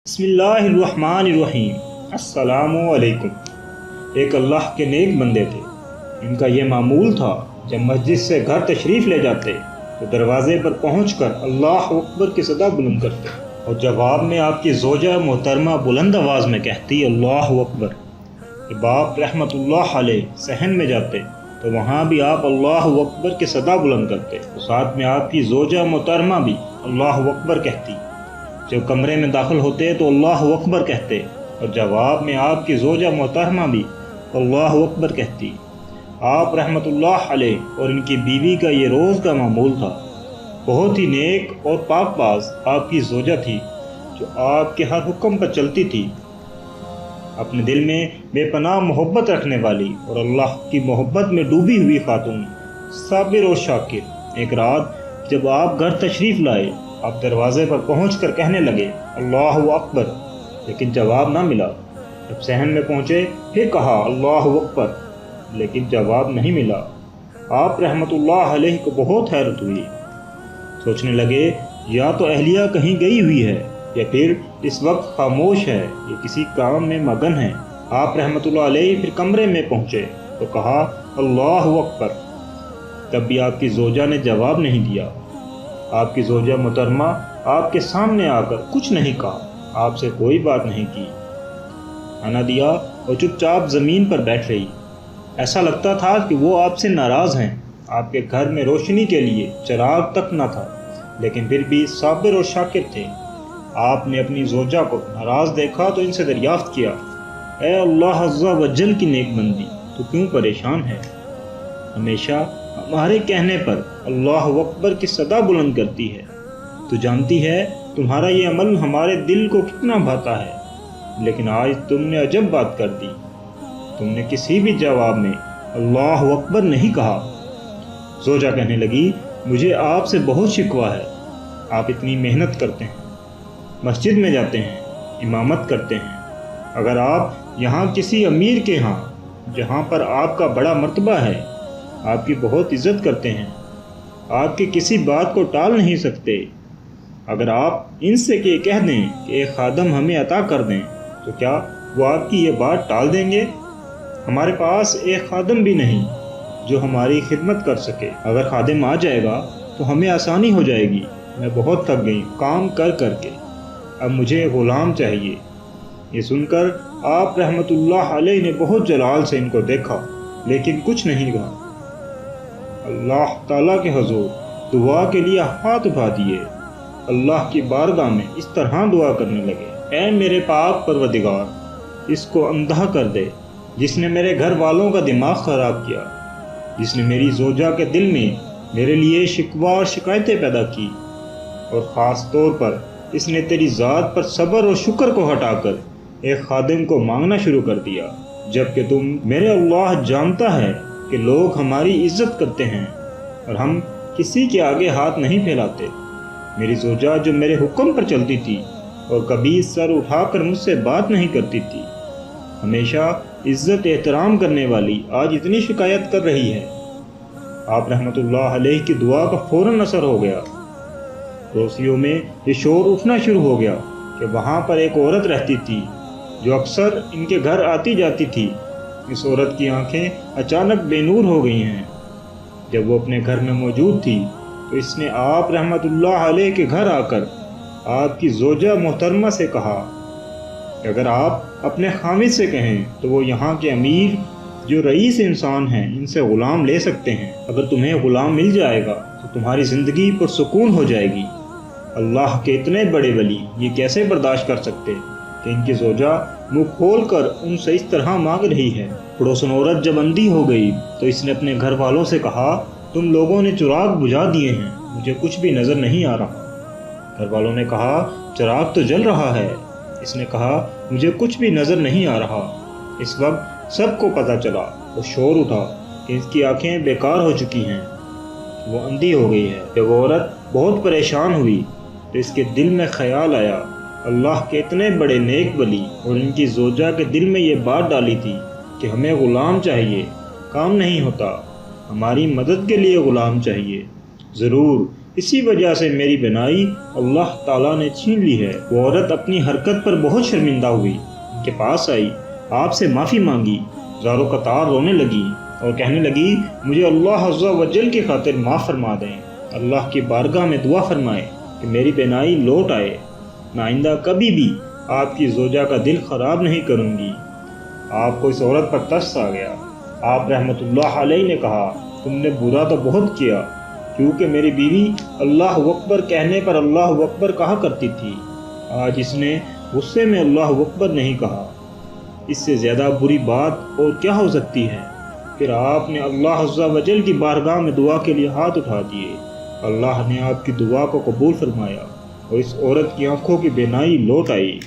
بسم اللہ الرحمن الرحیم۔ السلام علیکم۔ ایک اللہ کے نیک بندے تھے۔ ان کا یہ معمول تھا جب مسجد سے گھر تشریف لے جاتے تو دروازے پر پہنچ کر اللہ اکبر کی صدا بلند کرتے اور جواب میں آپ کی زوجہ محترمہ بلند آواز میں کہتی اللہ اکبر۔ جب آپ رحمت اللہ علیہ صحن میں جاتے تو وہاں بھی آپ اللہ اکبر کی صدا بلند کرتے اور ساتھ میں آپ کی زوجہ محترمہ بھی اللہ اکبر کہتی۔ جب کمرے میں داخل ہوتے تو اللہ اکبر کہتے اور جواب میں آپ کی زوجہ محترمہ بھی اللہ اکبر کہتی۔ آپ رحمت اللہ علیہ اور ان کی بیوی کا یہ روز کا معمول تھا۔ بہت ہی نیک اور پاک باز آپ کی زوجہ تھی جو آپ کے ہر حکم پر چلتی تھی۔ اپنے دل میں بے پناہ محبت رکھنے والی اور اللہ کی محبت میں ڈوبی ہوئی خاتون صابر و شاکر۔ ایک رات جب آپ گھر تشریف لائے، آپ دروازے پر پہنچ کر کہنے لگے اللہ اکبر، لیکن جواب نہ ملا۔ جب صحن میں پہنچے پھر کہا اللہ اکبر، لیکن جواب نہیں ملا۔ آپ رحمت اللہ علیہ کو بہت حیرت ہوئی۔ سوچنے لگے یا تو اہلیہ کہیں گئی ہوئی ہے یا پھر اس وقت خاموش ہے یا کسی کام میں مگن ہے۔ آپ رحمت اللہ علیہ پھر کمرے میں پہنچے تو کہا اللہ اکبر، تب بھی آپ کی زوجہ نے جواب نہیں دیا۔ آپ کی زوجہ محترمہ آپ کے سامنے آ کر کچھ نہیں کہا، آپ سے کوئی بات نہیں کی، کھانا دیا اور چپ چاپ زمین پر بیٹھ رہی۔ ایسا لگتا تھا کہ وہ آپ سے ناراض ہیں۔ آپ کے گھر میں روشنی کے لیے چراغ تک نہ تھا، لیکن پھر بھی صابر اور شاکر تھے۔ آپ نے اپنی زوجہ کو ناراض دیکھا تو ان سے دریافت کیا، اے اللہ عز و جل کی نیک بندی، تو کیوں پریشان ہے؟ ہمیشہ ہمارے کہنے پر اللہ اکبر کی صدا بلند کرتی ہے۔ تو جانتی ہے تمہارا یہ عمل ہمارے دل کو کتنا بھاتا ہے، لیکن آج تم نے عجب بات کر دی۔ تم نے کسی بھی جواب میں اللہ اکبر نہیں کہا۔ زوجہ کہنے لگی مجھے آپ سے بہت شکوہ ہے۔ آپ اتنی محنت کرتے ہیں، مسجد میں جاتے ہیں، امامت کرتے ہیں۔ اگر آپ یہاں کسی امیر کے ہاں جہاں پر آپ کا بڑا مرتبہ ہے، آپ کی بہت عزت کرتے ہیں، آپ کی کسی بات کو ٹال نہیں سکتے، اگر آپ ان سے کہہ دیں کہ ایک خادم ہمیں عطا کر دیں تو کیا وہ آپ کی یہ بات ٹال دیں گے؟ ہمارے پاس ایک خادم بھی نہیں جو ہماری خدمت کر سکے۔ اگر خادم آ جائے گا تو ہمیں آسانی ہو جائے گی۔ میں بہت تھک گئی کام کر کر کے، اب مجھے غلام چاہیے۔ یہ سن کر آپ رحمت اللہ علیہ نے بہت جلال سے ان کو دیکھا لیکن کچھ نہیں کہا۔ اللہ تعالیٰ کے حضور دعا کے لیے ہاتھ اٹھا دیے، اللہ کی بارگاہ میں اس طرح دعا کرنے لگے، اے میرے پاک پروردگار، اس کو اندھا کر دے جس نے میرے گھر والوں کا دماغ خراب کیا، جس نے میری زوجہ کے دل میں میرے لیے شکوہ اور شکایتیں پیدا کی، اور خاص طور پر اس نے تیری ذات پر صبر اور شکر کو ہٹا کر ایک خادم کو مانگنا شروع کر دیا، جبکہ تم میرے اللہ جانتا ہے کہ لوگ ہماری عزت کرتے ہیں اور ہم کسی کے آگے ہاتھ نہیں پھیلاتے۔ میری زوجہ جو میرے حکم پر چلتی تھی اور کبھی سر اٹھا کر مجھ سے بات نہیں کرتی تھی، ہمیشہ عزت احترام کرنے والی آج اتنی شکایت کر رہی ہے۔ آپ رحمت اللہ علیہ کی دعا کا فوراً اثر ہو گیا۔ پڑوسیوں میں یہ شور اٹھنا شروع ہو گیا کہ وہاں پر ایک عورت رہتی تھی جو اکثر ان کے گھر آتی جاتی تھی۔ اس عورت کی آنکھیں اچانک بے نور ہو گئی ہیں۔ جب وہ اپنے گھر میں موجود تھی تو اس نے آپ رحمت اللہ علیہ کے گھر آ کر آپ کی زوجہ محترمہ سے کہا کہ اگر آپ اپنے خامد سے کہیں تو وہ یہاں کے امیر جو رئیس انسان ہیں ان سے غلام لے سکتے ہیں۔ اگر تمہیں غلام مل جائے گا تو تمہاری زندگی پرسکون ہو جائے گی۔ اللہ کے اتنے بڑے ولی یہ کیسے برداشت کر سکتے کہ ان کی زوجہ منہ کھول کر ان سے اس طرح مانگ رہی ہے۔ پڑوسن عورت جب اندھی ہو گئی تو اس نے اپنے گھر والوں سے کہا تم لوگوں نے چراغ بجھا دیے ہیں، مجھے کچھ بھی نظر نہیں آ رہا۔ گھر والوں نے کہا چراغ تو جل رہا ہے۔ اس نے کہا مجھے کچھ بھی نظر نہیں آ رہا۔ اس وقت سب کو پتہ چلا اور شور اٹھا کہ اس کی آنکھیں بیکار ہو چکی ہیں، وہ اندھی ہو گئی ہے۔ جب وہ عورت بہت پریشان ہوئی تو اس کے دل میں خیال آیا اللہ کے اتنے بڑے نیک ولی اور ان کی زوجہ کے دل میں یہ بات ڈالی تھی کہ ہمیں غلام چاہیے، کام نہیں ہوتا، ہماری مدد کے لیے غلام چاہیے۔ ضرور اسی وجہ سے میری بینائی اللہ تعالیٰ نے چھین لی ہے۔ وہ عورت اپنی حرکت پر بہت شرمندہ ہوئی، ان کے پاس آئی، آپ سے معافی مانگی، زارو قطار رونے لگی اور کہنے لگی مجھے اللہ عز و جل کی خاطر معاف فرما دیں، اللہ کی بارگاہ میں دعا فرمائیں کہ میری بینائی لوٹ آئے، میں آئندہ کبھی بھی آپ کی زوجہ کا دل خراب نہیں کروں گی۔ آپ کو اس عورت پر ترس آ گیا۔ آپ رحمۃ اللہ علیہ نے کہا تم نے برا تو بہت کیا، کیونکہ میری بیوی اللہ اکبر کہنے پر اللہ اکبر کہا کرتی تھی، آج اس نے غصے میں اللہ اکبر نہیں کہا، اس سے زیادہ بری بات اور کیا ہو سکتی ہے؟ پھر آپ نے اللہ عز و جل کی بارگاہ میں دعا کے لیے ہاتھ اٹھا دیے، اللہ نے آپ کی دعا کو قبول فرمایا اور اس عورت کی آنکھوں کی بینائی لوٹ آئی۔